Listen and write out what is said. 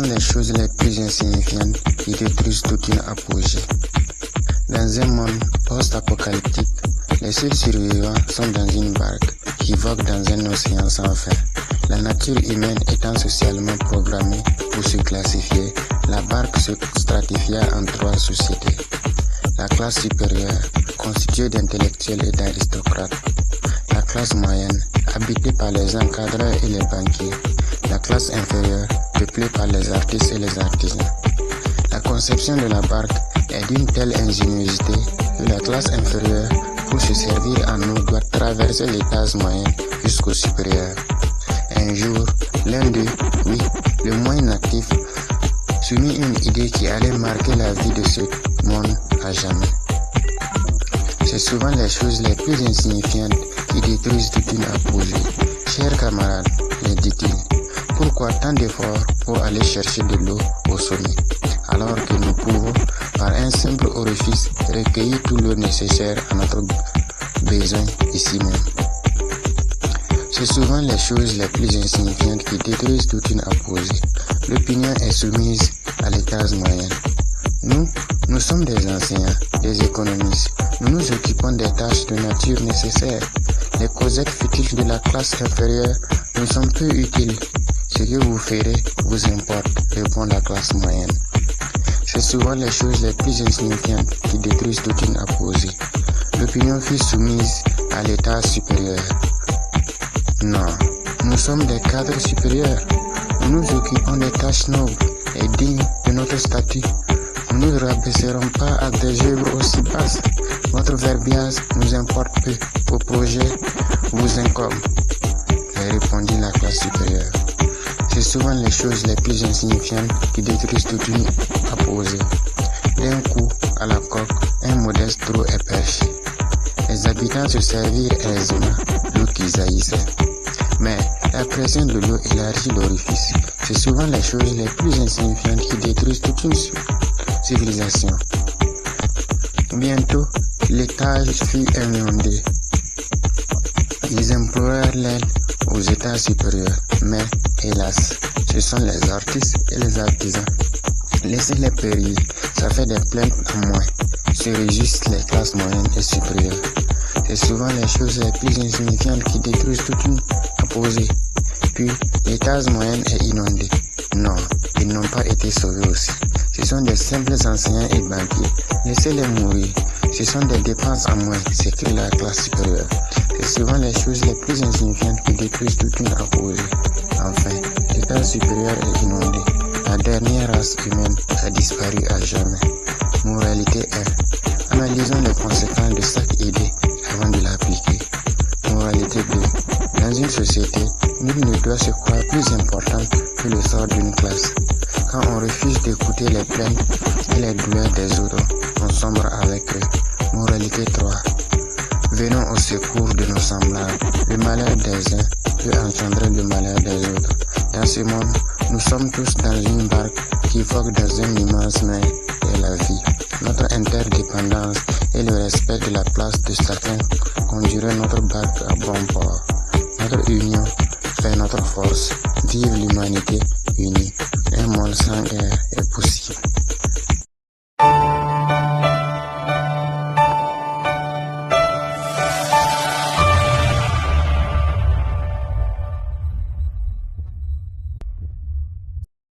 les choses les plus insignifiantes qui détruisent toute une apogée. Dans un monde post-apocalyptique, les seuls survivants sont dans une barque qui vogue dans un océan sans fin. La nature humaine étant socialement programmée pour se classifier, la barque se stratifia en 3 sociétés. La classe supérieure, constituée d'intellectuels et d'aristocrates. La classe moyenne, habitée par les encadreurs et les banquiers. La classe inférieure, peuplée par les artistes et les artisans. La conception de la barque est d'une telle ingéniosité que la classe inférieure, pour se servir en eau, doit traverser l'étage moyen jusqu'au supérieur. Un jour, l'un d'eux, oui, le moins natif, soumit une idée qui allait marquer la vie de ce monde à jamais. C'est souvent les choses les plus insignifiantes qui détruisent toute une apogée. Chers camarades, les dit-il, pourquoi tant d'efforts pour aller chercher de l'eau au sommet, alors que nous pouvons, par un simple orifice, recueillir tout l'eau nécessaire à notre besoin ici même. C'est souvent les choses les plus insignifiantes qui détruisent toute une apogée. L'opinion est soumise à l'étage moyen. Nous sommes des enseignants, des économistes. Nous nous occupons des tâches de nature nécessaires. Les causettes futiles de la classe inférieure nous sont peu utiles. Ce que vous ferez vous importe, répond la classe moyenne. C'est souvent les choses les plus insignifiantes qui détruisent toute une apogée. L'opinion fut soumise à l'étage supérieur. Non, nous sommes des cadres supérieurs. Nous nous occupons des tâches nobles et dignes de notre statut. Nous ne rabaisserons pas à des œuvres aussi basses. Votre verbiage nous importe peu. Vos projets vous incombent, répondit la classe supérieure. C'est souvent les choses les plus insignifiantes qui détruisent toute une apogée. D'un coup, à la coque, un modeste trou est perché. Les habitants se servirent aisément l'eau qui jaillissait. Mais la pression de l'eau élargit l'orifice. C'est souvent les choses les plus insignifiantes qui détruisent toute une civilisation. Bientôt, l'étage fut inondé. Ils implorèrent l'aide aux étages supérieurs, mais hélas, ce sont les artistes et les artisans. Laissez-les périr, ça fait des plaintes en moins. Se réjouissent les classes moyennes et supérieures. C'est souvent les choses les plus insignifiantes qui détruisent toute une apogée. Puis, l'étage moyen est inondé. Non, ils n'ont pas été sauvés aussi. Ce sont des simples enseignants et banquiers. Laissez-les mourir. Ce sont des dépenses en moins, s'écrit la classe supérieure. C'est souvent les choses les plus insignifiantes qui détruisent toute une apogée. Enfin, l'étage supérieur est inondé. La dernière race humaine a disparu à jamais. Moralité 1. Analysons les conséquences de chaque idée avant de l'appliquer. Moralité 2. Dans une société, nul ne doit se croire plus important que le sort d'une classe. Quand on refuse d'écouter les plaintes et les douleurs des autres, on sombre avec eux. Moralité 3. Venons au secours de nos semblables. Le malheur des uns peut engendrer le malheur des autres. Dans ce monde, nous sommes tous dans une barque qui vogue dans un immense mer et la vie. Notre interdépendance et le respect de la place de chacun conduiraient notre barque à bon port. Notre union fait notre force. Vive l'humanité unie. Un monde sans guerre est possible.